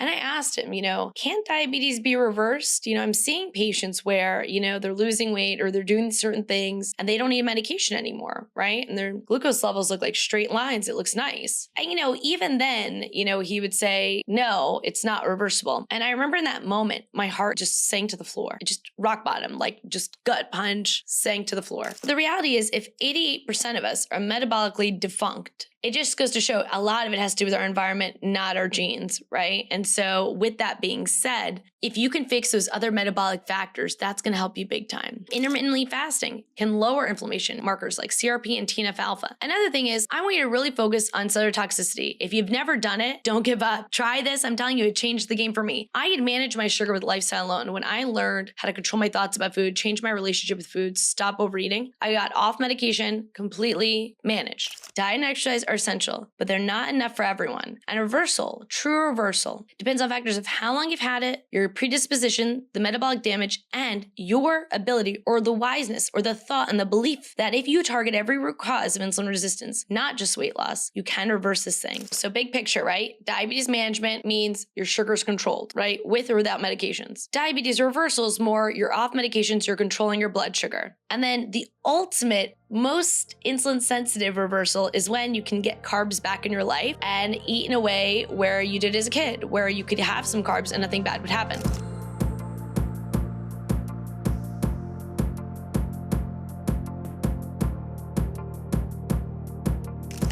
And I asked him, can diabetes be reversed? I'm seeing patients where, they're losing weight or they're doing certain things and they don't need medication anymore, right? And their glucose levels look like straight lines. It looks nice. And, even then, he would say, no, it's not reversible. And I remember in that moment, my heart just sank to the floor. It just rock bottom, like just gut punch, sank to the floor. The reality is if 88% of us are metabolically defunct, it just goes to show a lot of it has to do with our environment, not our genes, right? And so with that being said, if you can fix those other metabolic factors, that's going to help you big time. Intermittently fasting can lower inflammation markers like CRP and TNF-alpha. Another thing is I want you to really focus on cellular toxicity. If you've never done it, don't give up. Try this. I'm telling you, it changed the game for me. I had managed my sugar with lifestyle alone. When I learned how to control my thoughts about food, change my relationship with food, stop overeating, I got off medication, completely managed. Diet and exercise are essential, but they're not enough for everyone. And reversal, true reversal, depends on factors of how long you've had it, your predisposition, the metabolic damage, and your ability or the wiseness or the thought and the belief that if you target every root cause of insulin resistance, not just weight loss, you can reverse this thing. So big picture, right? Diabetes management means your sugar's controlled, right? With or without medications. Diabetes reversal is more you're off medications, you're controlling your blood sugar. And then the ultimate, most insulin sensitive reversal is when you can get carbs back in your life and eat in a way where you did as a kid, where you could have some carbs and nothing bad would happen.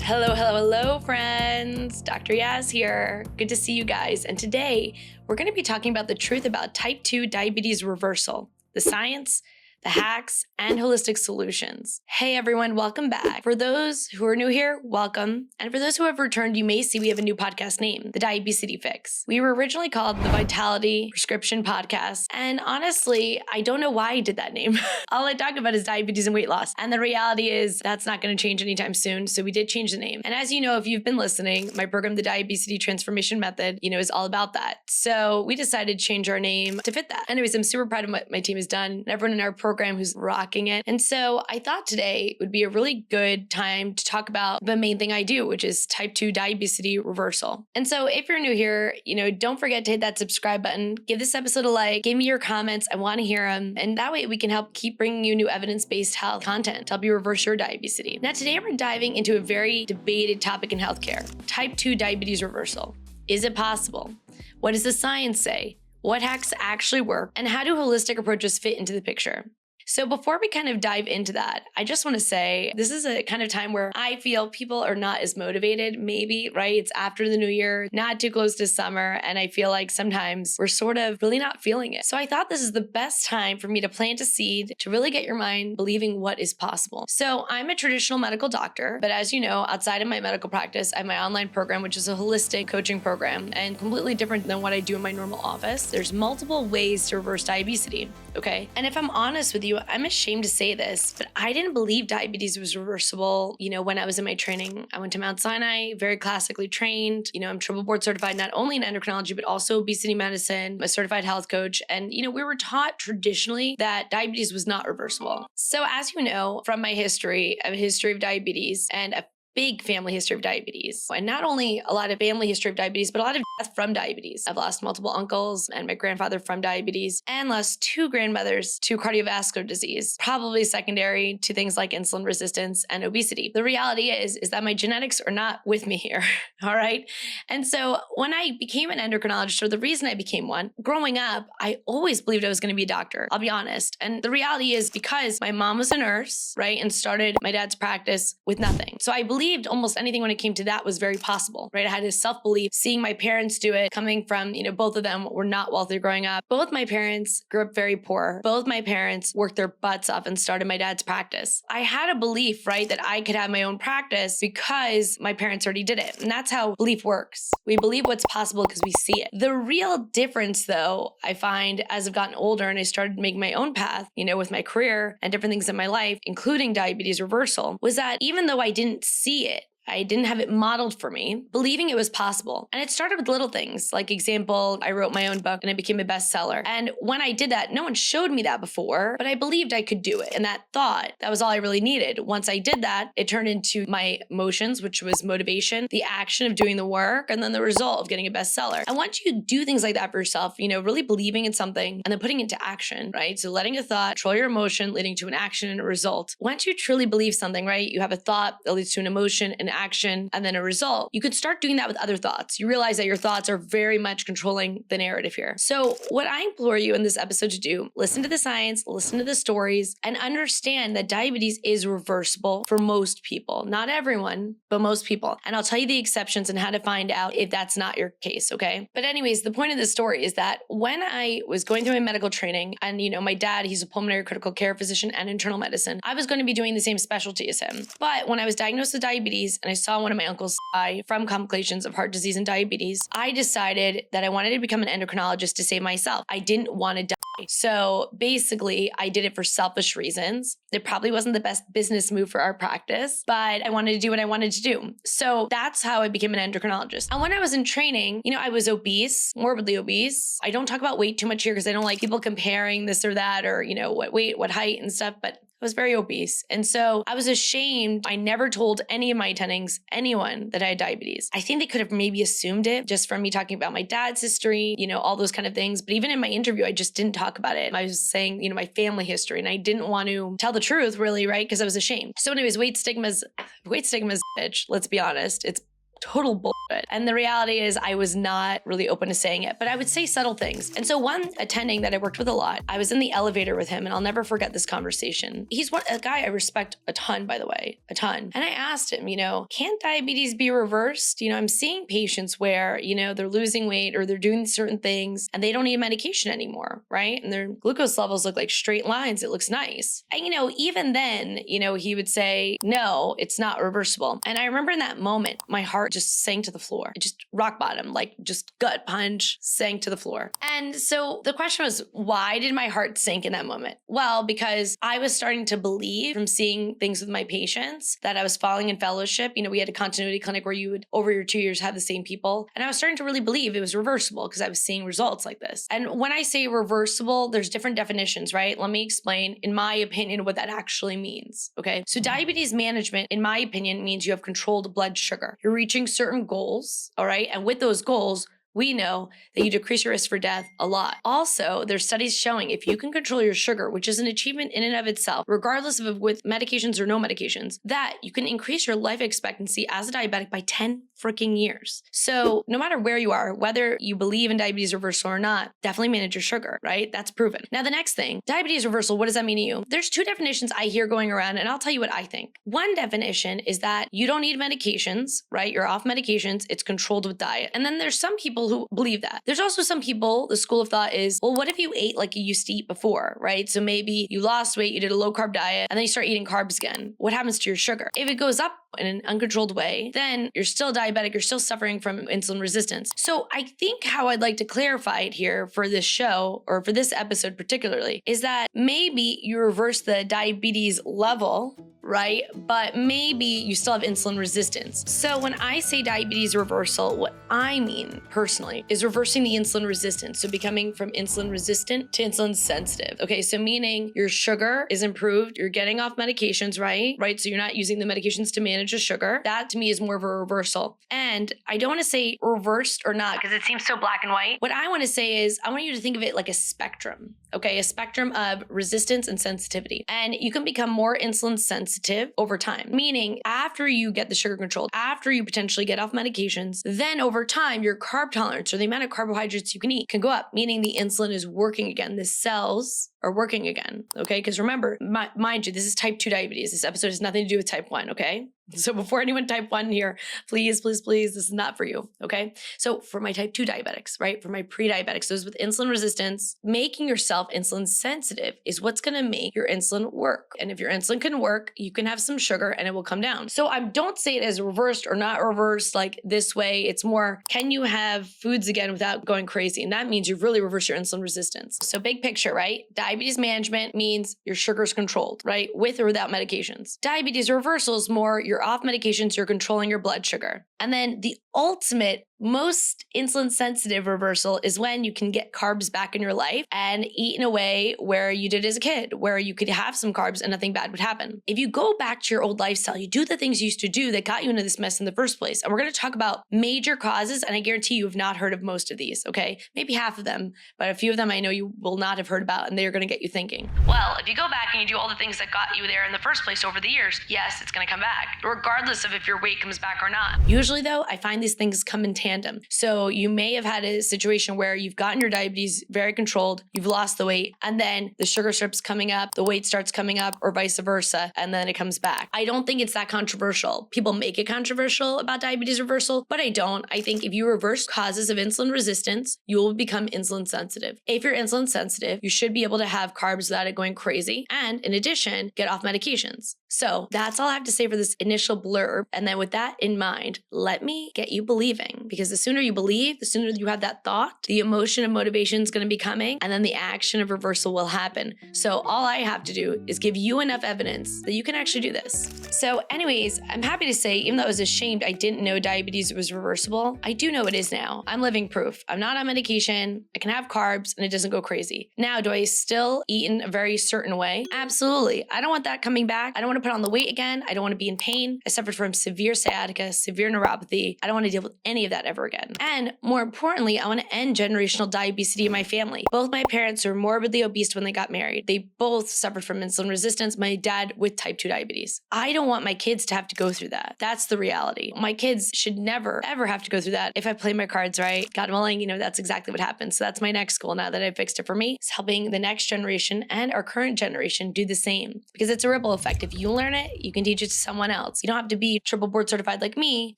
Hello, friends. Dr. Yaz here. Good to see you guys. And today we're going to be talking about the truth about type 2 diabetes reversal, the science, the hacks, and holistic solutions. Hey everyone, welcome back. For those who are new here, welcome. And for those who have returned, you may see we have a new podcast name, The Diabesity Fix. We were originally called the Vitality Prescription Podcast. And honestly, I don't know why I did that name. All I talk about is diabetes and weight loss. And the reality is that's not going to change anytime soon. So we did change the name. And as you know, if you've been listening, my program, The Diabesity Transformation Method, is all about that. So we decided to change our name to fit that. Anyways, I'm super proud of what my team has done and everyone in our program who's rocking it. And so I thought today would be a really good time to talk about the main thing I do, which is type 2 diabetes reversal. And so if you're new here, don't forget to hit that subscribe button, give this episode a like, give me your comments. I want to hear them. And that way we can help keep bringing you new evidence-based health content to help you reverse your diabetes. Now today we're diving into a very debated topic in healthcare, type 2 diabetes reversal. Is it possible? What does the science say? What hacks actually work? And how do holistic approaches fit into the picture? So before we kind of dive into that, I just want to say this is a kind of time where I feel people are not as motivated, maybe, right? It's after the new year, not too close to summer. And I feel like sometimes we're sort of really not feeling it. So I thought this is the best time for me to plant a seed to really get your mind believing what is possible. So I'm a traditional medical doctor, but as you know, outside of my medical practice, I have my online program, which is a holistic coaching program and completely different than what I do in my normal office. There's multiple ways to reverse diabetes, okay? And if I'm honest with you, I'm ashamed to say this, but I didn't believe diabetes was reversible. When I was in my training, I went to Mount Sinai, very classically trained. I'm triple board certified, not only in endocrinology, but also obesity medicine, a certified health coach. And, we were taught traditionally that diabetes was not reversible. So as you know, from my history, I have a history of diabetes and a big family history of diabetes. And not only a lot of family history of diabetes, but a lot of death from diabetes. I've lost multiple uncles and my grandfather from diabetes and lost 2 grandmothers to cardiovascular disease, probably secondary to things like insulin resistance and obesity. The reality is that my genetics are not with me here, all right? And so when I became an endocrinologist, or the reason I became one, growing up, I always believed I was going to be a doctor, I'll be honest. And the reality is because my mom was a nurse, right? And started my dad's practice with nothing. So I believed almost anything when it came to that was very possible, right? I had this self-belief, seeing my parents do it, coming from, both of them were not wealthy growing up. Both my parents grew up very poor. Both my parents worked their butts off and started my dad's practice. I had a belief, right, that I could have my own practice because my parents already did it. And that's how belief works. We believe what's possible because we see it. The real difference, though, I find as I've gotten older and I started making my own path, with my career and different things in my life, including diabetes reversal, was that even though I didn't see it, I didn't have it modeled for me, believing it was possible. And it started with little things. Like example, I wrote my own book and it became a bestseller. And when I did that, no one showed me that before, but I believed I could do it. And that thought, that was all I really needed. Once I did that, it turned into my emotions, which was motivation, the action of doing the work, and then the result of getting a bestseller. And once you do things like that for yourself, really believing in something and then putting it into action, right? So letting a thought control your emotion, leading to an action and a result. Once you truly believe something, right? You have a thought that leads to an emotion, an action, and then a result. You could start doing that with other thoughts. You realize that your thoughts are very much controlling the narrative here. So what I implore you in this episode to do, listen to the science, listen to the stories, and understand that diabetes is reversible for most people. Not everyone, but most people. And I'll tell you the exceptions and how to find out if that's not your case, okay? But anyways, the point of this story is that when I was going through my medical training and, my dad, he's a pulmonary critical care physician and internal medicine, I was going to be doing the same specialty as him. But when I was diagnosed with diabetes and I saw one of my uncles die from complications of heart disease and diabetes, I decided that I wanted to become an endocrinologist to save myself. I didn't want to die. So basically, I did it for selfish reasons. It probably wasn't the best business move for our practice, but I wanted to do what I wanted to do. So that's how I became an endocrinologist. And when I was in training, I was obese, morbidly obese. I don't talk about weight too much here because I don't like people comparing this or that or, what weight, what height and stuff, but I was very obese. And so I was ashamed. I never told any of my attendings, anyone, that I had diabetes. I think they could have maybe assumed it just from me talking about my dad's history, all those kind of things. But even in my interview, I just didn't talk about it. I was saying, my family history, and I didn't want to tell the truth really, right? Because I was ashamed. So anyways, weight stigma's bitch. Let's be honest. It's total bullshit. And the reality is I was not really open to saying it, but I would say subtle things. And so one attending that I worked with a lot, I was in the elevator with him and I'll never forget this conversation. He's a guy I respect a ton, by the way, a ton. And I asked him, can diabetes be reversed? I'm seeing patients where, they're losing weight or they're doing certain things and they don't need medication anymore, right? And their glucose levels look like straight lines. It looks nice. And, even then, he would say, no, it's not reversible. And I remember in that moment, my heart just sank to the floor. It just rock bottom, like just gut punch, sank to the floor. And so the question was, why did my heart sink in that moment? Well, because I was starting to believe from seeing things with my patients that I was following in fellowship. We had a continuity clinic where you would, over your 2 years, have the same people. And I was starting to really believe it was reversible because I was seeing results like this. And when I say reversible, there's different definitions, right? Let me explain, in my opinion, what that actually means, okay? So diabetes management, in my opinion, means you have controlled blood sugar. You're reaching certain goals, all right? And with those goals, we know that you decrease your risk for death a lot. Also, there's studies showing if you can control your sugar, which is an achievement in and of itself, regardless of with medications or no medications, that you can increase your life expectancy as a diabetic by 10 freaking years. So no matter where you are, whether you believe in diabetes reversal or not, definitely manage your sugar, right? That's proven. Now, the next thing, diabetes reversal, what does that mean to you? There's two definitions I hear going around, and I'll tell you what I think. One definition is that you don't need medications, right? You're off medications. It's controlled with diet. And then there's some people who believe that. There's also some people, the school of thought is, well, what if you ate like you used to eat before, right? So maybe you lost weight, you did a low carb diet, and then you start eating carbs again. What happens to your sugar? If it goes up in an uncontrolled way, then you're still diabetic, you're still suffering from insulin resistance. So I think how I'd like to clarify it here for this show, or for this episode particularly, is that maybe you reverse the diabetes level, right? But maybe you still have insulin resistance. So when I say diabetes reversal, what I mean personally is reversing the insulin resistance. So becoming from insulin resistant to insulin sensitive. Okay, so meaning your sugar is improved, you're getting off medications, right? Right, so you're not using the medications to manage the sugar. That to me is more of a reversal. And I don't want to say reversed or not because it seems so black and white. What I want to say is I want you to think of it like a spectrum, okay? A spectrum of resistance and sensitivity. And you can become more insulin sensitive over time, meaning after you get the sugar controlled, after you potentially get off medications, then over time, your carb tolerance or the amount of carbohydrates you can eat can go up, meaning the insulin is working again. The cells are working again, okay? Because remember, mind you, this is type 2 diabetes. This episode has nothing to do with type 1, okay? So before anyone type 1 here, please, this is not for you, okay? So for my type 2 diabetics, right? For my pre-diabetics, those with insulin resistance, making yourself insulin sensitive is what's gonna make your insulin work. And if your insulin can work, you can have some sugar and it will come down. So I don't say it as reversed or not reversed like this way. It's more, can you have foods again without going crazy? And that means you've really reversed your insulin resistance. So big picture, right? Diabetes management means your sugar's controlled, right? With or without medications. Diabetes reversal is more you're off medications, you're controlling your blood sugar. And then the ultimate, most insulin sensitive reversal is when you can get carbs back in your life and eat in a way where you did as a kid, where you could have some carbs and nothing bad would happen. If you go back to your old lifestyle, you do the things you used to do that got you into this mess in the first place. And we're going to talk about major causes, and I guarantee you have not heard of most of these, okay? Maybe half of them, but a few of them I know you will not have heard about, and they're going to get you thinking. Well, if you go back and you do all the things that got you there in the first place over the years, yes, it's going to come back, regardless of if your weight comes back or not. Usually though, I find these things come in tandem. So you may have had a situation where you've gotten your diabetes very controlled, you've lost the weight, and then the sugar starts coming up, the weight starts coming up, or vice versa, and then it comes back. I don't think it's that controversial. People make it controversial about diabetes reversal, but I don't. I think if you reverse causes of insulin resistance, you will become insulin sensitive. If you're insulin sensitive, you should be able to have carbs without it going crazy, and in addition, get off medications. So that's all I have to say for this initial blurb. And then with that in mind, let me get you believing, because the sooner you believe, the sooner you have that thought, the emotion of motivation is going to be coming, and then the action of reversal will happen. So all I have to do is give you enough evidence that you can actually do this. So anyways, I'm happy to say, even though I was ashamed I didn't know diabetes was reversible, I do know it is now. I'm living proof. I'm not on medication, I can have carbs, and it doesn't go crazy. Now, do I still eat in a very certain way? Absolutely. I don't want that coming back. I don't want to put on the weight again. I don't want to be in pain. I suffered from severe sciatica, severe neuropathy. I don't want to deal with any of that ever again. And more importantly, I want to end generational diabetes in my family. Both my parents were morbidly obese when they got married. They both suffered from insulin resistance. My dad with type 2 diabetes. I don't want my kids to have to go through that. That's the reality. My kids should never, ever have to go through that. If I play my cards right, God willing, that's exactly what happens. So that's my next goal now that I fixed it for me, is helping the next generation and our current generation do the same, because it's a ripple effect. If you learn it, you can teach it to someone else. You don't have to be triple board certified like me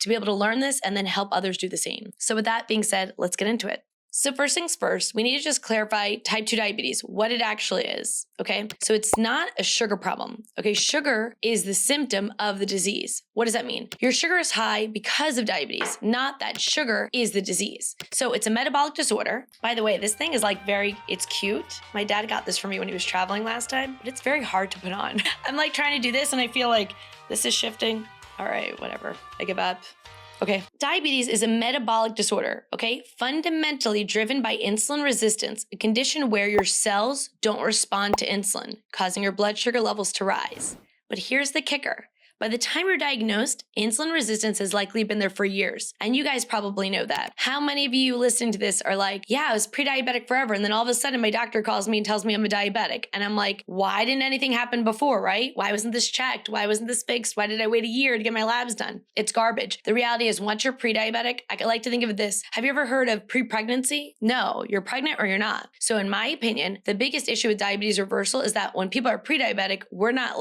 to be able to learn this and then help others do the same. So with that being said, let's get into it. So first things first, we need to just clarify type 2 diabetes, what it actually is, okay? So it's not a sugar problem, okay? Sugar is the symptom of the disease. What does that mean? Your sugar is high because of diabetes, not that sugar is the disease. So it's a metabolic disorder. By the way, this thing is it's cute. My dad got this for me when he was traveling last time, but it's very hard to put on. I'm trying to do this and I feel like this is shifting. All right, whatever, I give up. Okay, diabetes is a metabolic disorder, okay? Fundamentally driven by insulin resistance, a condition where your cells don't respond to insulin, causing your blood sugar levels to rise. But here's the kicker. By the time you're diagnosed, insulin resistance has likely been there for years. And you guys probably know that. How many of you listening to this are like, yeah, I was pre-diabetic forever. And then all of a sudden my doctor calls me and tells me I'm a diabetic. And I'm like, why didn't anything happen before, right? Why wasn't this checked? Why wasn't this fixed? Why did I wait a year to get my labs done? It's garbage. The reality is once you're pre-diabetic, I like to think of it this. Have you ever heard of pre-pregnancy? No, you're pregnant or you're not. So in my opinion, the biggest issue with diabetes reversal is that when people are pre-diabetic, we're not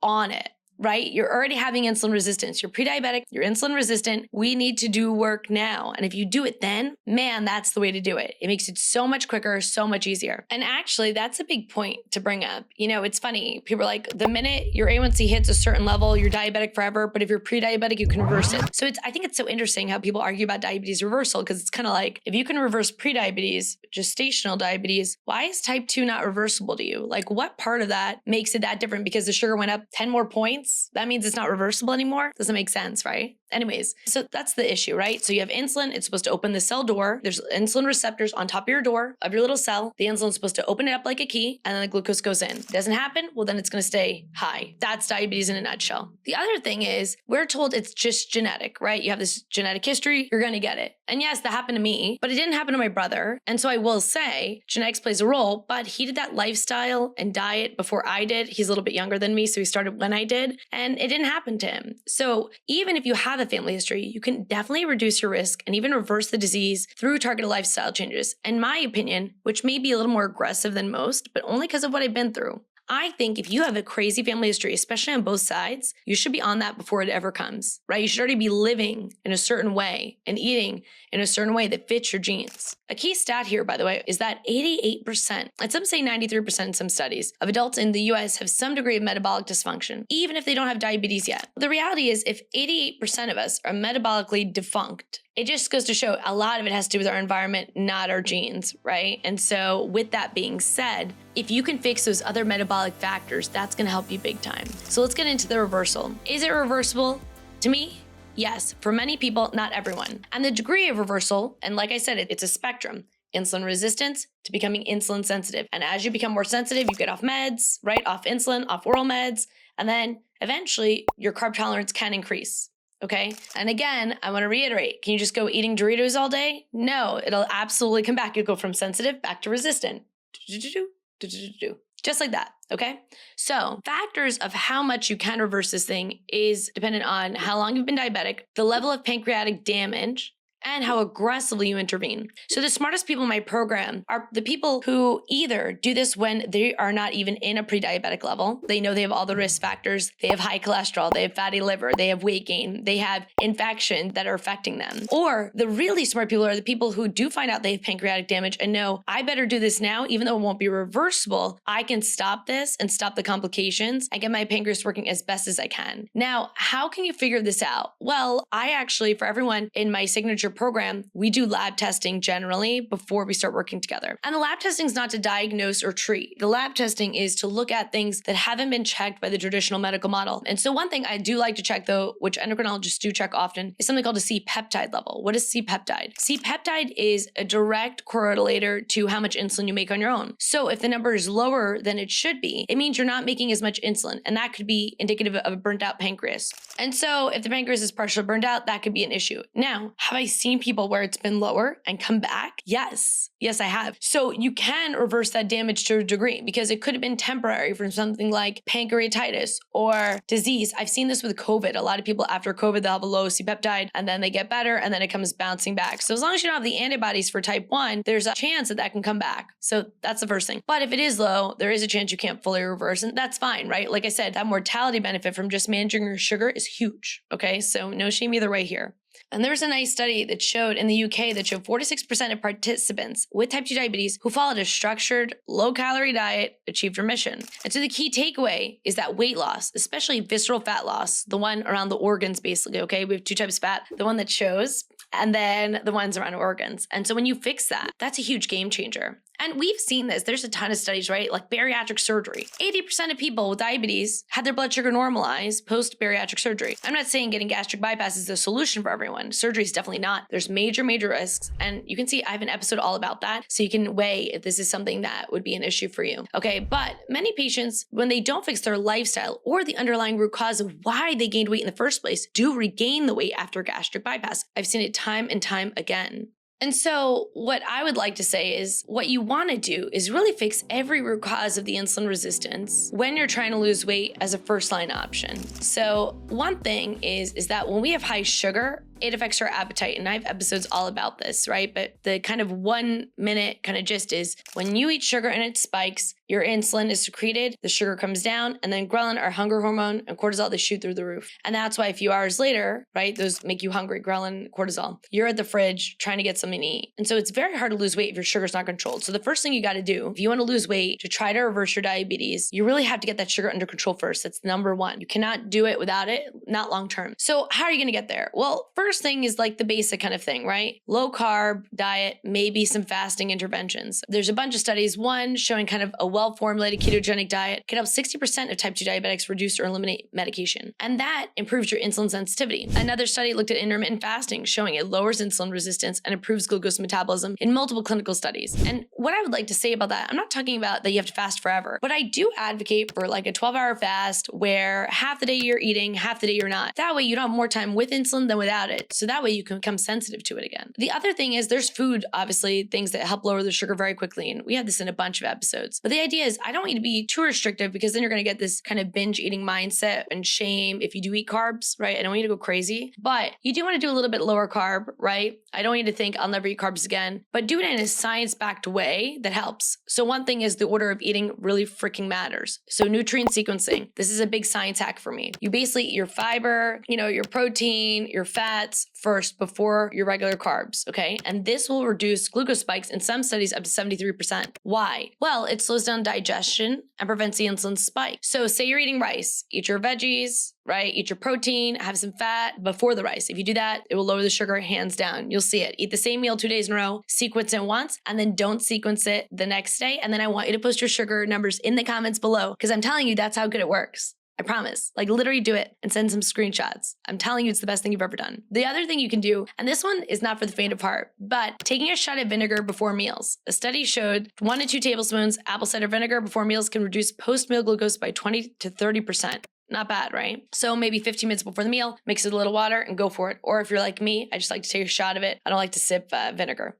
on it. Right? You're already having insulin resistance. You're pre-diabetic, you're insulin resistant. We need to do work now. And if you do it then, man, that's the way to do it. It makes it so much quicker, so much easier. And actually, that's a big point to bring up. It's funny. People are like, the minute your A1C hits a certain level, you're diabetic forever. But if you're pre-diabetic, you can reverse it. So I think it's so interesting how people argue about diabetes reversal, because it's kind of like, if you can reverse pre-diabetes, gestational diabetes, why is type 2 not reversible to you? What part of that makes it that different? Because the sugar went up 10 more points? That means it's not reversible anymore? Doesn't make sense, right? Anyways, so that's the issue, right? So you have insulin, it's supposed to open the cell door. There's insulin receptors on top of your door of your little cell. The insulin's supposed to open it up like a key, and then the glucose goes in. Doesn't happen? Well, then it's gonna stay high. That's diabetes in a nutshell. The other thing is, we're told it's just genetic, right? You have this genetic history, you're gonna get it. And yes, that happened to me, but it didn't happen to my brother. And so I will say, genetics plays a role, but he did that lifestyle and diet before I did. He's a little bit younger than me, so he started when I did, and it didn't happen to him. So even if you have a family history, you can definitely reduce your risk and even reverse the disease through targeted lifestyle changes. In my opinion, which may be a little more aggressive than most, but only because of what I've been through. I think if you have a crazy family history, especially on both sides, you should be on that before it ever comes, right? You should already be living in a certain way and eating in a certain way that fits your genes. A key stat here, by the way, is that 88%, and some say 93% in some studies, of adults in the US have some degree of metabolic dysfunction, even if they don't have diabetes yet. The reality is if 88% of us are metabolically defunct, it just goes to show a lot of it has to do with our environment, not our genes, right? And so with that being said, if you can fix those other metabolic factors, that's gonna help you big time. So let's get into the reversal. Is it reversible? To me, yes. For many people, not everyone. And the degree of reversal, and like I said, it's a spectrum. Insulin resistance to becoming insulin sensitive. And as you become more sensitive, you get off meds, right? Off insulin, off oral meds, and then eventually your carb tolerance can increase. Okay. And again, I want to reiterate, can you just go eating Doritos all day? No, it'll absolutely come back. You'll go from sensitive back to resistant. Just like that. Okay. So factors of how much you can reverse this thing is dependent on how long you've been diabetic, the level of pancreatic damage, and how aggressively you intervene. So the smartest people in my program are the people who either do this when they are not even in a pre-diabetic level. They know they have all the risk factors. They have high cholesterol, they have fatty liver, they have weight gain, they have infection that are affecting them. Or the really smart people are the people who do find out they have pancreatic damage and know, I better do this now, even though it won't be reversible. I can stop this and stop the complications and get my pancreas working as best as I can. Now, how can you figure this out? Well, I actually, for everyone in my signature program, we do lab testing generally before we start working together. And the lab testing is not to diagnose or treat. The lab testing is to look at things that haven't been checked by the traditional medical model. And so one thing I do like to check though, which endocrinologists do check often, is something called a C-peptide level. What is C-peptide? C-peptide is a direct correlator to how much insulin you make on your own. So if the number is lower than it should be, it means you're not making as much insulin. And that could be indicative of a burnt out pancreas. And so if the pancreas is partially burned out, that could be an issue. Now, have I seen people where it's been lower and come back? Yes. Yes, I have. So you can reverse that damage to a degree because it could have been temporary from something like pancreatitis or disease. I've seen this with COVID. A lot of people after COVID, they'll have a low C-peptide and then they get better and then it comes bouncing back. So as long as you don't have the antibodies for type 1, there's a chance that that can come back. So that's the first thing. But if it is low, there is a chance you can't fully reverse and that's fine, right? Like I said, that mortality benefit from just managing your sugar is huge. Okay. So no shame either way here. And there was a nice study that showed in the UK that showed 46% of participants with type 2 diabetes who followed a structured, low-calorie diet achieved remission. And so the key takeaway is that weight loss, especially visceral fat loss, the one around the organs basically, okay? We have two types of fat, the one that shows, and then the ones around organs. And so when you fix that, that's a huge game changer. And we've seen this. There's a ton of studies, right? Like bariatric surgery. 80% of people with diabetes had their blood sugar normalized post-bariatric surgery. I'm not saying getting gastric bypass is the solution for everyone. Surgery is definitely not. There's major, major risks. And you can see I have an episode all about that. So you can weigh if this is something that would be an issue for you. Okay, but many patients, when they don't fix their lifestyle or the underlying root cause of why they gained weight in the first place, do regain the weight after gastric bypass. I've seen it time and time again. And so what I would like to say is what you want to do is really fix every root cause of the insulin resistance when you're trying to lose weight as a first line option. So one thing is that when we have high sugar, it affects our appetite. And I have episodes all about this, right? But the kind of 1 minute kind of gist is when you eat sugar and it spikes, your insulin is secreted, the sugar comes down, and then ghrelin, our hunger hormone, and cortisol, they shoot through the roof. And that's why a few hours later, right, those make you hungry, ghrelin, cortisol. You're at the fridge trying to get something to eat. And so it's very hard to lose weight if your sugar's not controlled. So the first thing you got to do, if you want to lose weight to try to reverse your diabetes, you really have to get that sugar under control first. That's number one. You cannot do it without it, not long term. So how are you going to get there? Well, first thing is like the basic kind of thing, right? Low carb diet, maybe some fasting interventions. There's a bunch of studies, one showing kind of a well-formulated ketogenic diet can help 60% of type 2 diabetics reduce or eliminate medication. And that improves your insulin sensitivity. Another study looked at intermittent fasting, showing it lowers insulin resistance and improves glucose metabolism in multiple clinical studies. And what I would like to say about that, I'm not talking about that you have to fast forever, but I do advocate for like a 12-hour fast where half the day you're eating, half the day you're not. That way you don't have more time with insulin than without it. So that way you can become sensitive to it again. The other thing is there's food, obviously, things that help lower the sugar very quickly. And we have this in a bunch of episodes. But the idea is I don't want you to be too restrictive because then you're going to get this kind of binge eating mindset and shame if you do eat carbs, right? I don't want you to go crazy, but you do want to do a little bit lower carb, right? I don't want you to think I'll never eat carbs again, but do it in a science-backed way that helps. So one thing is the order of eating really freaking matters. So nutrient sequencing, this is a big science hack for me. You basically eat your fiber, your protein, your fats, fats first before your regular carbs, okay? And this will reduce glucose spikes in some studies up to 73%. Why? Well, it slows down digestion and prevents the insulin spike. So say you're eating rice, eat your veggies, right? Eat your protein, have some fat before the rice. If you do that, it will lower the sugar hands down. You'll see it. Eat the same meal 2 days in a row, sequence it once, and then don't sequence it the next day. And then I want you to post your sugar numbers in the comments below, because I'm telling you that's how good it works. I promise. Like, literally do it and send some screenshots. I'm telling you, it's the best thing you've ever done. The other thing you can do, and this one is not for the faint of heart, but taking a shot of vinegar before meals. A study showed 1 to 2 tablespoons apple cider vinegar before meals can reduce post-meal glucose by 20 to 30%. Not bad, right? So maybe 15 minutes before the meal, mix it with a little water and go for it. Or if you're like me, I just like to take a shot of it. I don't like to sip vinegar.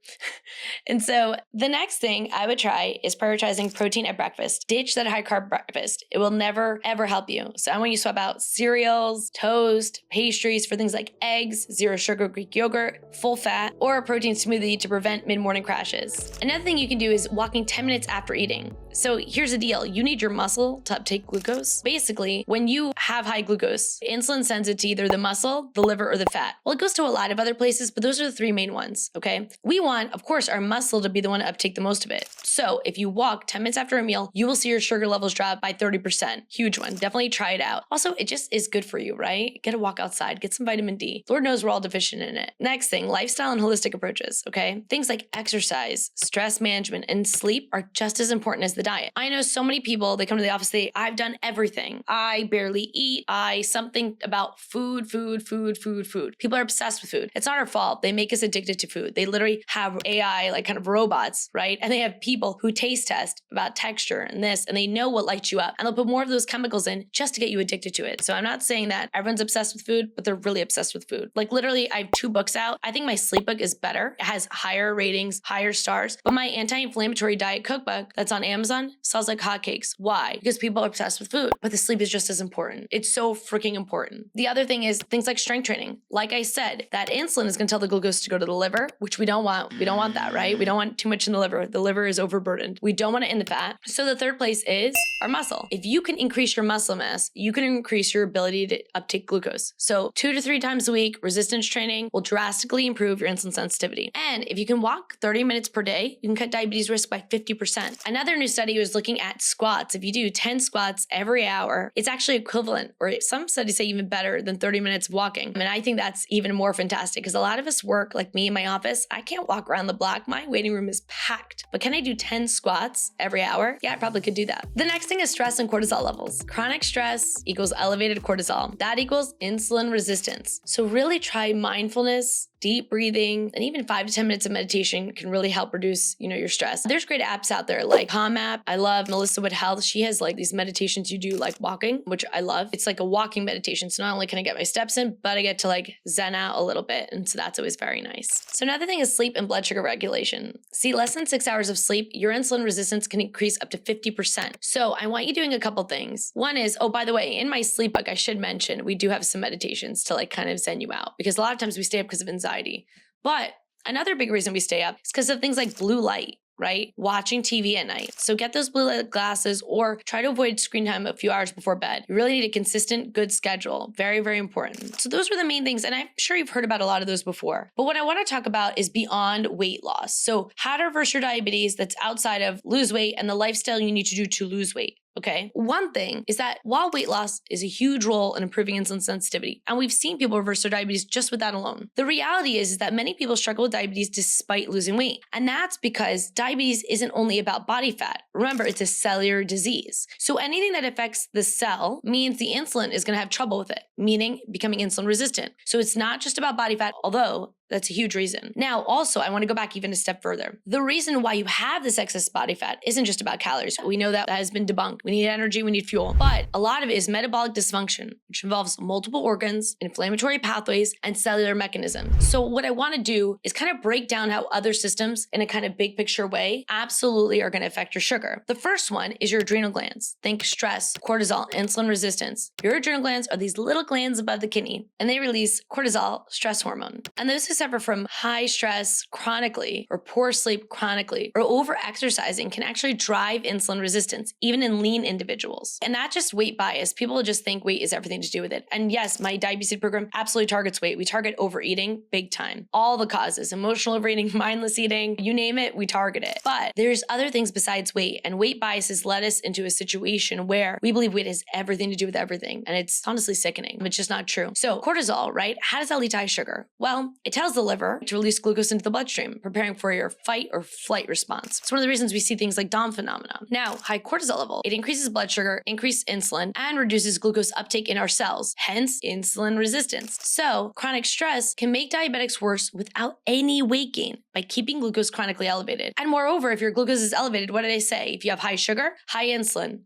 And so the next thing I would try is prioritizing protein at breakfast. Ditch that high carb breakfast. It will never, ever help you. So I want you to swap out cereals, toast, pastries for things like eggs, zero sugar Greek yogurt, full fat, or a protein smoothie to prevent mid-morning crashes. Another thing you can do is walking 10 minutes after eating. So here's the deal. You need your muscle to uptake glucose. Basically, when you have high glucose, insulin sends it to either the muscle, the liver, or the fat. Well, it goes to a lot of other places, but those are the 3 main ones, okay? We want, of course, our muscle to be the one to uptake the most of it. So if you walk 10 minutes after a meal, you will see your sugar levels drop by 30%. Huge one. Definitely try it out. Also, it just is good for you, right? Get a walk outside, get some vitamin D. Lord knows we're all deficient in it. Next thing, lifestyle and holistic approaches, okay? Things like exercise, stress management, and sleep are just as important as the diet. I know so many people, they come to the office, I've done everything. I barely eat. Something about food. People are obsessed with food. It's not our fault. They make us addicted to food. They literally have AI, like kind of robots, right? And they have people who taste test about texture and this, and they know what lights you up. And they'll put more of those chemicals in just to get you addicted to it. So I'm not saying that everyone's obsessed with food, but they're really obsessed with food. Like literally, I have 2 books out. I think my sleep book is better. It has higher ratings, higher stars. But my anti-inflammatory diet cookbook that's on Amazon sells like hotcakes. Why? Because people are obsessed with food, but the sleep is just as important. It's so freaking important. The other thing is things like strength training. Like I said, that insulin is going to tell the glucose to go to the liver, which we don't want. We don't want that, right? We don't want too much in the liver. The liver is overburdened. We don't want it in the fat. So the third place is our muscle. If you can increase your muscle mass, you can increase your ability to uptake glucose. So 2 to 3 times a week, resistance training will drastically improve your insulin sensitivity. And if you can walk 30 minutes per day, you can cut diabetes risk by 50%. Another new study was looking at squats. If you do 10 squats every hour, it's actually equivalent, or some studies say even better than 30 minutes of walking. I mean, I think that's even more fantastic because a lot of us work like me in my office. I can't walk around the block. My waiting room is packed. But can I do 10 squats every hour? Yeah, I probably could do that. The next thing is stress and cortisol levels. Chronic stress equals elevated cortisol. That equals insulin resistance. So really try mindfulness, deep breathing, and even 5 to 10 minutes of meditation can really help reduce, your stress. There's great apps out there like Calm app. I love Melissa Wood Health. She has like these meditations you do like walking, which I love. It's like a walking meditation. So not only can I get my steps in, but I get to like zen out a little bit. And so that's always very nice. So another thing is sleep and blood sugar regulation. See, less than 6 hours of sleep, your insulin resistance can increase up to 50%. So I want you doing a couple things. One is, oh, by the way, in my sleep book, I should mention, we do have some meditations to like kind of zen you out because a lot of times we stay up because of anxiety. But another big reason we stay up is because of things like blue light, right? Watching TV at night. So get those blue light glasses or try to avoid screen time a few hours before bed. You really need a consistent, good schedule. Very, very important. So those were the main things. And I'm sure you've heard about a lot of those before. But what I want to talk about is beyond weight loss. So how to reverse your diabetes that's outside of lose weight and the lifestyle you need to do to lose weight. Okay. One thing is that while weight loss is a huge role in improving insulin sensitivity, and we've seen people reverse their diabetes just with that alone, the reality is that many people struggle with diabetes despite losing weight. And that's because diabetes isn't only about body fat. Remember, it's a cellular disease. So anything that affects the cell means the insulin is going to have trouble with it, meaning becoming insulin resistant. So it's not just about body fat, although that's a huge reason. Now, also, I want to go back even a step further. The reason why you have this excess body fat isn't just about calories. We know that has been debunked. We need energy, we need fuel. But a lot of it is metabolic dysfunction, which involves multiple organs, inflammatory pathways, and cellular mechanisms. So what I want to do is kind of break down how other systems in a kind of big picture way absolutely are going to affect your sugar. The first one is your adrenal glands. Think stress, cortisol, insulin resistance. Your adrenal glands are these little glands above the kidney, and they release cortisol, stress hormone. And this is suffer from high stress chronically, or poor sleep chronically, or over-exercising can actually drive insulin resistance, even in lean individuals. And not just weight bias. People just think weight is everything to do with it. And yes, my diabetes program absolutely targets weight. We target overeating big time. All the causes, emotional overeating, mindless eating, you name it, we target it. But there's other things besides weight, and weight bias has led us into a situation where we believe weight has everything to do with everything. And it's honestly sickening. It's just not true. So cortisol, right? How does that lead to high sugar? Well, it tells the liver to release glucose into the bloodstream, preparing for your fight or flight response. It's one of the reasons we see things like Dom phenomena. Now, high cortisol level, it increases blood sugar, increases insulin, and reduces glucose uptake in our cells, hence insulin resistance. So chronic stress can make diabetics worse without any weight gain by keeping glucose chronically elevated. And moreover, if your glucose is elevated, what did I say? If you have high sugar, high insulin,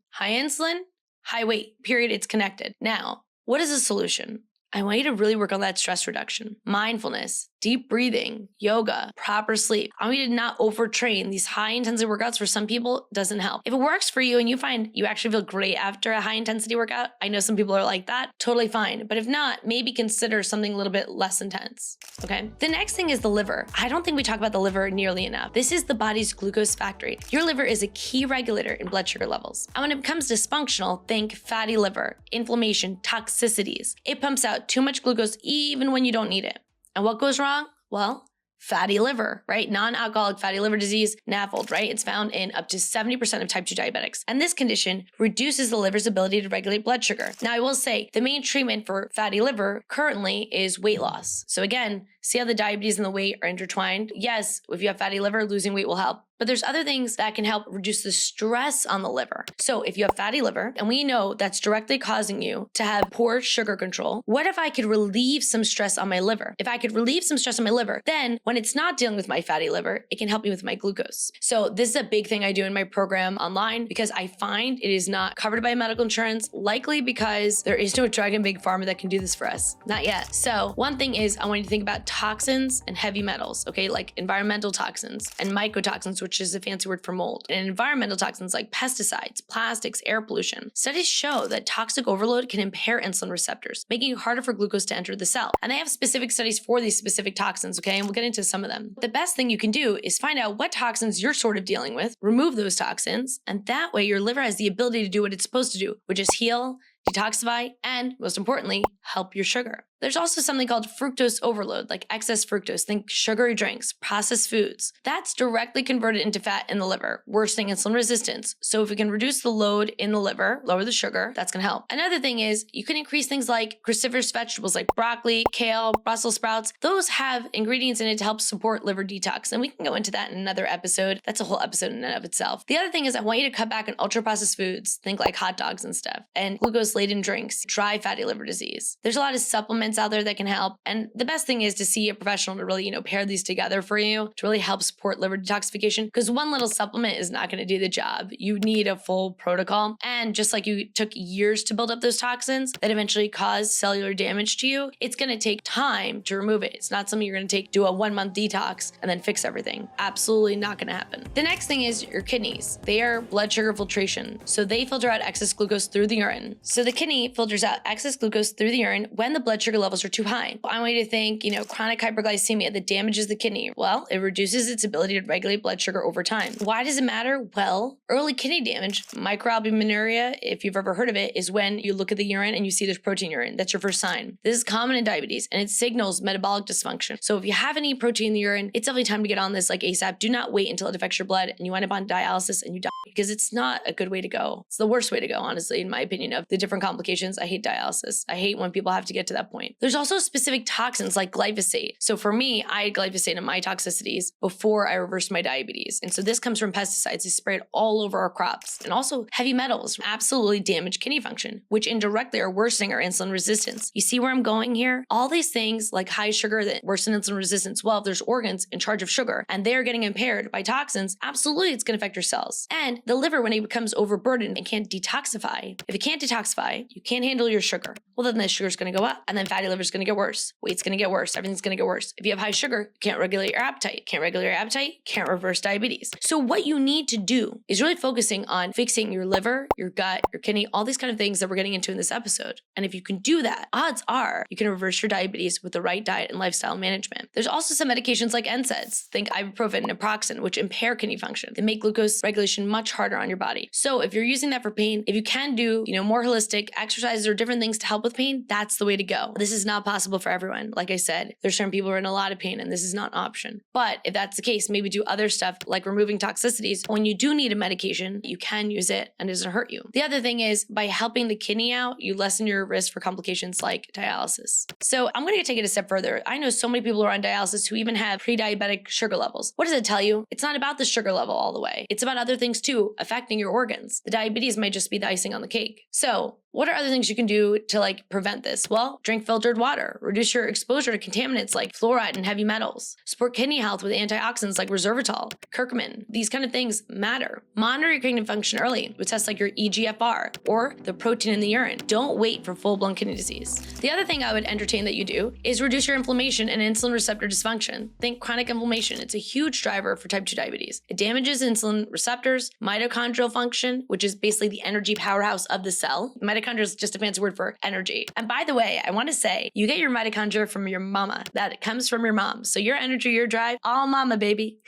high weight, period, it's connected. Now, what is the solution? I want you to really work on that stress reduction, mindfulness, deep breathing, yoga, proper sleep. I want you to not overtrain. These high intensity workouts for some people doesn't help. If it works for you and you find you actually feel great after a high intensity workout, I know some people are like that, totally fine. But if not, maybe consider something a little bit less intense, okay? The next thing is the liver. I don't think we talk about the liver nearly enough. This is the body's glucose factory. Your liver is a key regulator in blood sugar levels. And when it becomes dysfunctional, think fatty liver, inflammation, toxicities. It pumps out too much glucose even when you don't need it. And what goes wrong? Well, fatty liver, right? Non-alcoholic fatty liver disease, NAFLD, right? It's found in up to 70% of type 2 diabetics. And this condition reduces the liver's ability to regulate blood sugar. Now, I will say the main treatment for fatty liver currently is weight loss. So again, see how the diabetes and the weight are intertwined? Yes, if you have fatty liver, losing weight will help. But there's other things that can help reduce the stress on the liver. So if you have fatty liver, and we know that's directly causing you to have poor sugar control, what if I could relieve some stress on my liver? If I could relieve some stress on my liver, then when it's not dealing with my fatty liver, it can help me with my glucose. So this is a big thing I do in my program online because I find it is not covered by medical insurance, likely because there is no drug in big pharma that can do this for us. Not yet. So one thing is I want you to think about toxins and heavy metals, okay? Like environmental toxins and mycotoxins, which is a fancy word for mold, and environmental toxins like pesticides, plastics, air pollution. Studies show that toxic overload can impair insulin receptors, making it harder for glucose to enter the cell. And they have specific studies for these specific toxins, okay? And we'll get into some of them. The best thing you can do is find out what toxins you're sort of dealing with, remove those toxins, and that way your liver has the ability to do what it's supposed to do, which is heal, detoxify, and most importantly, help your sugar. There's also something called fructose overload, like excess fructose. Think sugary drinks, processed foods. That's directly converted into fat in the liver, worsening insulin resistance. So if we can reduce the load in the liver, lower the sugar, that's gonna help. Another thing is you can increase things like cruciferous vegetables like broccoli, kale, Brussels sprouts. Those have ingredients in it to help support liver detox. And we can go into that in another episode. That's a whole episode in and of itself. The other thing is I want you to cut back on ultra processed foods, think like hot dogs and stuff, and glucose-laden drinks, dry fatty liver disease. There's a lot of supplements out there that can help. And the best thing is to see a professional to really, pair these together for you to really help support liver detoxification, because one little supplement is not going to do the job. You need a full protocol. And just like you took years to build up those toxins that eventually cause cellular damage to you, it's going to take time to remove it. It's not something you're going to do a 1-month detox and then fix everything. Absolutely not going to happen. The next thing is your kidneys. They are blood sugar filtration. So they filter out excess glucose through the urine. So the kidney filters out excess glucose through the urine when the blood sugar levels are too high. I want you to think, chronic hyperglycemia that damages the kidney. Well, it reduces its ability to regulate blood sugar over time. Why does it matter? Well, early kidney damage, microalbuminuria, if you've ever heard of it, is when you look at the urine and you see there's protein urine. That's your first sign. This is common in diabetes and it signals metabolic dysfunction. So if you have any protein in the urine, it's definitely time to get on this like ASAP. Do not wait until it affects your blood and you wind up on dialysis and you die, because it's not a good way to go. It's the worst way to go, honestly, in my opinion, of the different complications. I hate dialysis. I hate when people have to get to that point. There's also specific toxins like glyphosate. So for me, I had glyphosate in my toxicities before I reversed my diabetes. And so this comes from pesticides. They spray it all over our crops. And also heavy metals absolutely damage kidney function, which indirectly are worsening our insulin resistance. You see where I'm going here? All these things like high sugar that worsen insulin resistance. Well, if there's organs in charge of sugar and they're getting impaired by toxins, absolutely it's going to affect your cells. And the liver, when it becomes overburdened and can't detoxify, if it can't detoxify, you can't handle your sugar. Well, then the sugar sugar is going to go up, and then fatty liver is going to get worse. Weight's going to get worse. Everything's going to get worse. If you have high sugar, can't regulate your appetite. Can't regulate your appetite, can't reverse diabetes. So what you need to do is really focusing on fixing your liver, your gut, your kidney, all these kind of things that we're getting into in this episode. And if you can do that, odds are you can reverse your diabetes with the right diet and lifestyle management. There's also some medications like NSAIDs, think ibuprofen and naproxen, which impair kidney function. They make glucose regulation much harder on your body. So if you're using that for pain, if you can do, more holistic exercises or different things to help with pain, that's the way to go. This is not possible for everyone. Like I said, there's certain people who are in a lot of pain and this is not an option. But if that's the case, maybe do other stuff like removing toxicities. When you do need a medication, you can use it and it doesn't hurt you. The other thing is by helping the kidney out, you lessen your risk for complications like dialysis. So I'm going to take it a step further. I know so many people who are on dialysis who even have pre-diabetic sugar levels. What does it tell you? It's not about the sugar level all the way. It's about other things too, affecting your organs. The diabetes might just be the icing on the cake. So what are other things you can do to prevent this? Well, drink filtered water, reduce your exposure to contaminants like fluoride and heavy metals, support kidney health with antioxidants like Resveratrol, curcumin. These kind of things matter. Monitor your kidney function early with tests like your EGFR or the protein in the urine. Don't wait for full-blown kidney disease. The other thing I would entertain that you do is reduce your inflammation and insulin receptor dysfunction. Think chronic inflammation. It's a huge driver for type 2 diabetes. It damages insulin receptors, mitochondrial function, which is basically the energy powerhouse of the cell. Mitochondria is just a fancy word for energy. And by the way, I want to say, you get your mitochondria from your mama. That comes from your mom. So your energy, your drive, all mama, baby.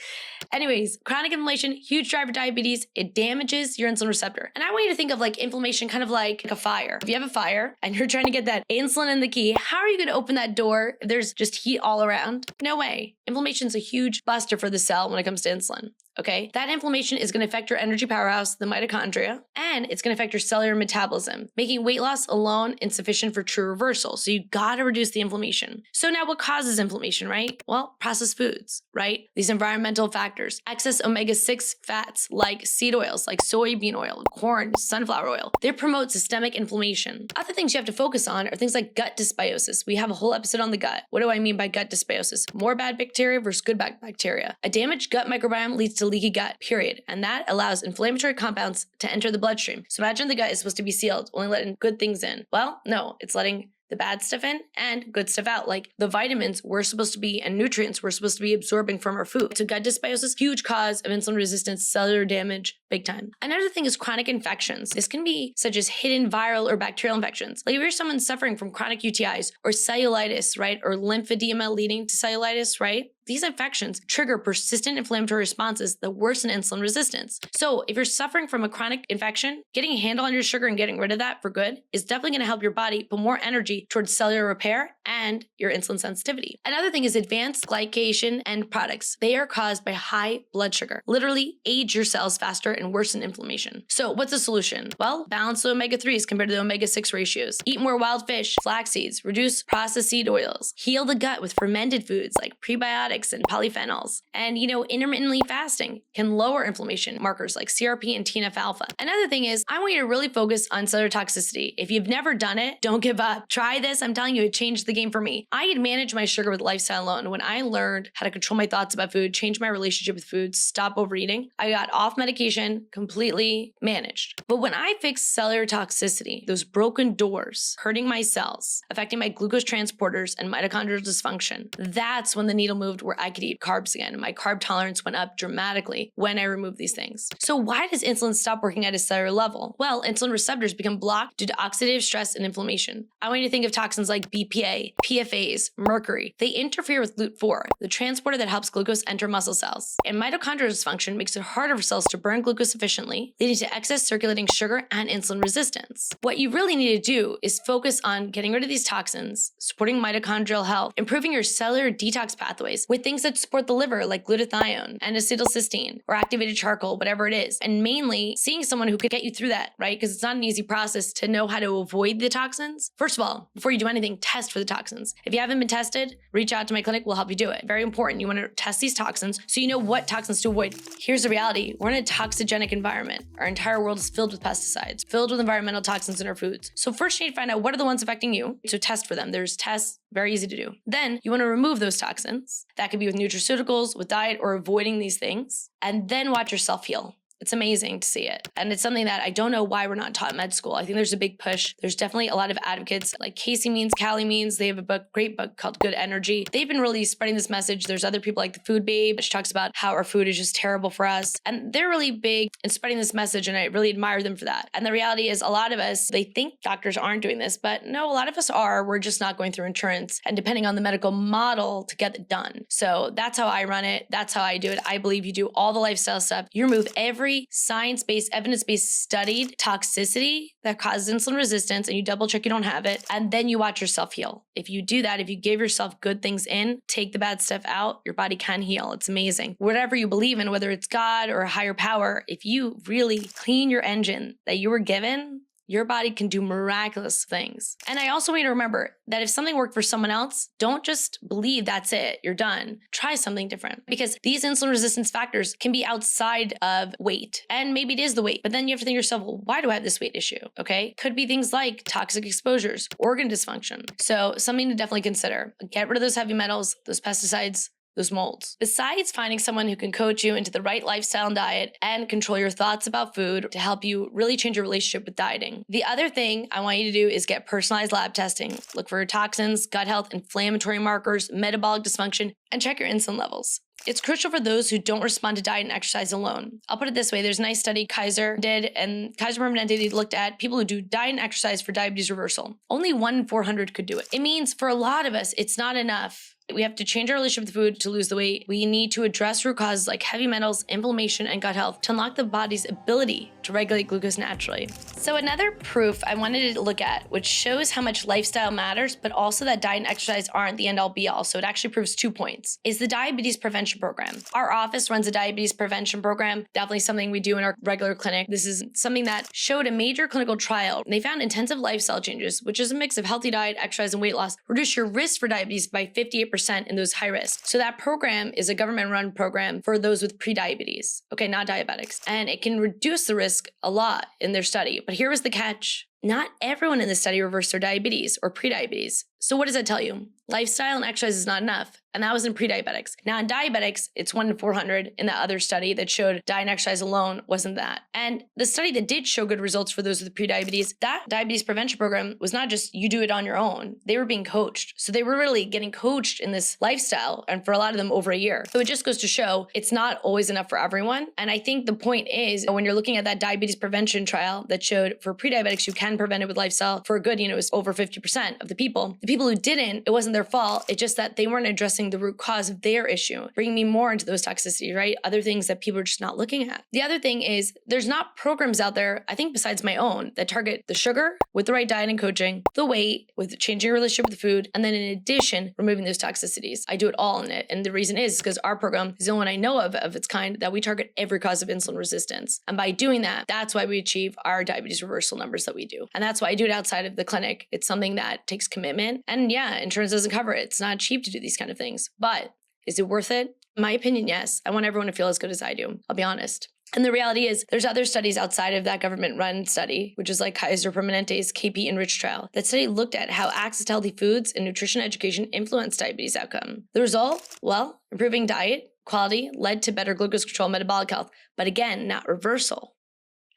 Anyways, chronic inflammation, huge driver of diabetes. It damages your insulin receptor. And I want you to think of inflammation kind of like a fire. If you have a fire and you're trying to get that insulin in the key, how are you going to open that door if there's just heat all around? No way. Inflammation is a huge buster for the cell when it comes to insulin. Okay, that inflammation is going to affect your energy powerhouse, the mitochondria, and it's going to affect your cellular metabolism, making weight loss alone insufficient for true reversal. So you got to reduce the inflammation. So now what causes inflammation, right? Well, processed foods, right? These environmental factors, excess omega-6 fats like seed oils, like soybean oil, corn, sunflower oil. They promote systemic inflammation. Other things you have to focus on are things like gut dysbiosis. We have a whole episode on the gut. What do I mean by gut dysbiosis? More bad bacteria versus good bacteria. A damaged gut microbiome leads to leaky gut, period. And that allows inflammatory compounds to enter the bloodstream. So imagine the gut is supposed to be sealed, only letting good things in. Well, no, it's letting the bad stuff in and good stuff out, like the vitamins we're supposed to be and nutrients we're supposed to be absorbing from our food. So gut dysbiosis, huge cause of insulin resistance, cellular damage, big time. Another thing is chronic infections. This can be such as hidden viral or bacterial infections. Like if you're someone suffering from chronic UTIs or cellulitis, right? Or lymphedema leading to cellulitis, right? These infections trigger persistent inflammatory responses that worsen insulin resistance. So if you're suffering from a chronic infection, getting a handle on your sugar and getting rid of that for good is definitely going to help your body put more energy towards cellular repair and your insulin sensitivity. Another thing is advanced glycation end products. They are caused by high blood sugar. Literally age your cells faster and worsen inflammation. So what's the solution? Well, balance the omega-3s compared to the omega-6 ratios. Eat more wild fish, flax seeds, reduce processed seed oils, heal the gut with fermented foods like prebiotics and polyphenols. And, intermittently fasting can lower inflammation markers like CRP and TNF-alpha. Another thing is, I want you to really focus on cellular toxicity. If you've never done it, don't give up. Try this. I'm telling you, it changed the game for me. I had managed my sugar with lifestyle alone. When I learned how to control my thoughts about food, change my relationship with food, stop overeating, I got off medication, completely managed. But when I fixed cellular toxicity, those broken doors, hurting my cells, affecting my glucose transporters and mitochondrial dysfunction, that's when the needle moved where I could eat carbs again. My carb tolerance went up dramatically when I removed these things. So why does insulin stop working at a cellular level? Well, insulin receptors become blocked due to oxidative stress and inflammation. I want you to think of toxins like BPA, PFAs, mercury. They interfere with GLUT4, the transporter that helps glucose enter muscle cells. And mitochondrial dysfunction makes it harder for cells to burn glucose efficiently, leading to excess circulating sugar and insulin resistance. What you really need to do is focus on getting rid of these toxins, supporting mitochondrial health, improving your cellular detox pathways with things that support the liver like glutathione and acetylcysteine or activated charcoal, whatever it is. And mainly seeing someone who could get you through that, right? Because it's not an easy process to know how to avoid the toxins. First of all, before you do anything, test for the toxins. If you haven't been tested, reach out to my clinic. We'll help you do it. Very important. You want to test these toxins so you know what toxins to avoid. Here's the reality. We're in a toxigenic environment. Our entire world is filled with pesticides, filled with environmental toxins in our foods. So first you need to find out what are the ones affecting you. So test for them. There's tests. Very easy to do. Then you want to remove those toxins. That could be with nutraceuticals, with diet, or avoiding these things. And then watch yourself heal. It's amazing to see it. And it's something that I don't know why we're not taught in med school. I think there's a big push. There's definitely a lot of advocates like Casey Means, Callie Means. They have a great book called Good Energy. They've been really spreading this message. There's other people like the Food Babe, which talks about how our food is just terrible for us. And they're really big in spreading this message, and I really admire them for that. And the reality is a lot of us, they think doctors aren't doing this, but no, a lot of us are. We're just not going through insurance and depending on the medical model to get it done. So that's how I run it. That's how I do it. I believe you do all the lifestyle stuff. You remove every science-based, evidence-based studied toxicity that causes insulin resistance, and you double check you don't have it, and then you watch yourself heal. If you do that, if you give yourself good things in, take the bad stuff out, your body can heal. It's amazing. Whatever you believe in, whether it's God or a higher power, if you really clean your engine that you were given, your body can do miraculous things. And I also want you to remember that if something worked for someone else, don't just believe that's it, you're done. Try something different, because these insulin resistance factors can be outside of weight. And maybe it is the weight, but then you have to think to yourself, well, why do I have this weight issue? Okay. Could be things like toxic exposures, organ dysfunction. So something to definitely consider. Get rid of those heavy metals, those pesticides, those molds. Besides finding someone who can coach you into the right lifestyle and diet and control your thoughts about food to help you really change your relationship with dieting. The other thing I want you to do is get personalized lab testing. Look for toxins, gut health, inflammatory markers, metabolic dysfunction, and check your insulin levels. It's crucial for those who don't respond to diet and exercise alone. I'll put it this way. There's a nice study Kaiser did, and Kaiser Permanente, they looked at people who do diet and exercise for diabetes reversal. Only 1 in 400 could do it. It means for a lot of us, it's not enough. We have to change our relationship with food to lose the weight. We need to address root causes like heavy metals, inflammation, and gut health to unlock the body's ability to regulate glucose naturally. So another proof I wanted to look at, which shows how much lifestyle matters, but also that diet and exercise aren't the end-all be-all, so it actually proves 2 points, is the diabetes prevention program. Our office runs a diabetes prevention program, definitely something we do in our regular clinic. This is something that showed a major clinical trial. They found intensive lifestyle changes, which is a mix of healthy diet, exercise, and weight loss, reduce your risk for diabetes by 58% in those high risk. So that program is a government-run program for those with pre-diabetes, okay, not diabetics. And it can reduce the risk a lot in their study. But here was the catch. Not everyone in the study reversed their diabetes or pre-diabetes. So what does that tell you? Lifestyle and exercise is not enough. And that was in pre-diabetics. Now in diabetics, it's 1 in 400 in the other study that showed diet and exercise alone wasn't that. And the study that did show good results for those with pre-diabetes, that diabetes prevention program was not just you do it on your own. They were being coached. So they were really getting coached in this lifestyle, and for a lot of them over a year. So it just goes to show it's not always enough for everyone. And I think the point is when you're looking at that diabetes prevention trial that showed for pre-diabetics, you can prevent it with lifestyle for a good, it was over 50% of the people. The people who didn't, it wasn't their fault. It's just that they weren't addressing the root cause of their issue, bringing me more into those toxicities, right? Other things that people are just not looking at. The other thing is there's not programs out there, I think besides my own, that target the sugar with the right diet and coaching, the weight with changing your relationship with the food, and then in addition, removing those toxicities. I do it all in it. And the reason is because our program is the only one I know of its kind that we target every cause of insulin resistance. And by doing that, that's why we achieve our diabetes reversal numbers that we do. And that's why I do it outside of the clinic. It's something that takes commitment. And yeah, insurance doesn't cover it. It's not cheap to do these kind of things. But is it worth it? In my opinion, yes. I want everyone to feel as good as I do. I'll be honest. And the reality is there's other studies outside of that government-run study, which is like Kaiser Permanente's KP Enrich trial. That study looked at how access to healthy foods and nutrition education influenced diabetes outcome. The result? Well, improving diet quality led to better glucose control, metabolic health, but again, not reversal.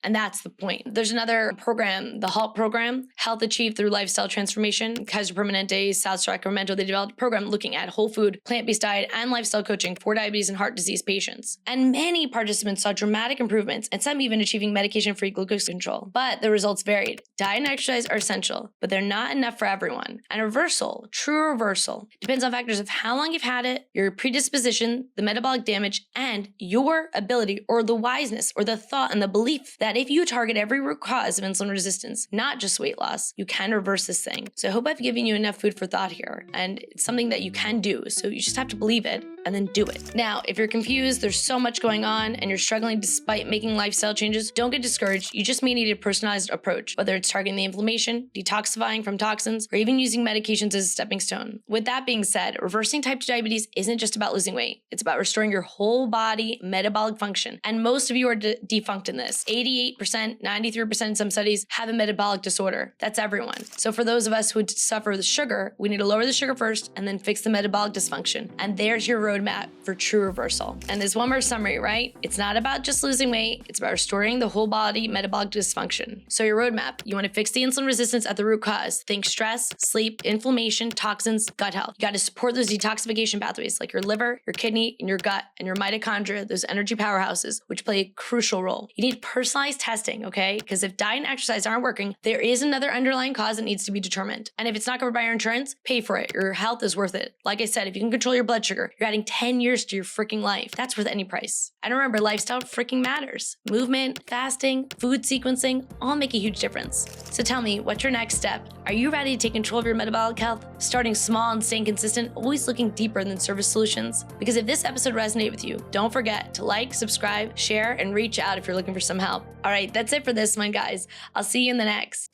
And that's the point. There's another program, the HALT program, Health Achieved Through Lifestyle Transformation. Kaiser Permanente, South Sacramento, they developed a program looking at whole food, plant-based diet, and lifestyle coaching for diabetes and heart disease patients. And many participants saw dramatic improvements, and some even achieving medication-free glucose control. But the results varied. Diet and exercise are essential, but they're not enough for everyone. And reversal, true reversal, depends on factors of how long you've had it, your predisposition, the metabolic damage, and your ability or the wiseness or the thought and the belief that if you target every root cause of insulin resistance, not just weight loss, you can reverse this thing. So I hope I've given you enough food for thought here, and it's something that you can do. So you just have to believe it and then do it. Now, if you're confused, there's so much going on and you're struggling despite making lifestyle changes, don't get discouraged. You just may need a personalized approach, whether it's targeting the inflammation, detoxifying from toxins, or even using medications as a stepping stone. With that being said, reversing type 2 diabetes isn't just about losing weight. It's about restoring your whole body metabolic function. And most of you are defunct in this. 80 98%, 93% in some studies have a metabolic disorder. That's everyone. So for those of us who suffer with sugar, we need to lower the sugar first and then fix the metabolic dysfunction. And there's your roadmap for true reversal. And there's one more summary, right? It's not about just losing weight. It's about restoring the whole body metabolic dysfunction. So your roadmap, you want to fix the insulin resistance at the root cause. Think stress, sleep, inflammation, toxins, gut health. You got to support those detoxification pathways like your liver, your kidney, and your gut, and your mitochondria, those energy powerhouses, which play a crucial role. You need personalized testing, okay? Because if diet and exercise aren't working, there is another underlying cause that needs to be determined. And if it's not covered by your insurance, pay for it. Your health is worth it. Like I said, if you can control your blood sugar, you're adding 10 years to your freaking life. That's worth any price. And remember, lifestyle freaking matters. Movement, fasting, food sequencing, all make a huge difference. So tell me, what's your next step? Are you ready to take control of your metabolic health? Starting small and staying consistent, always looking deeper than surface solutions? Because if this episode resonated with you, don't forget to like, subscribe, share, and reach out if you're looking for some help. All right, that's it for this one, guys. I'll see you in the next.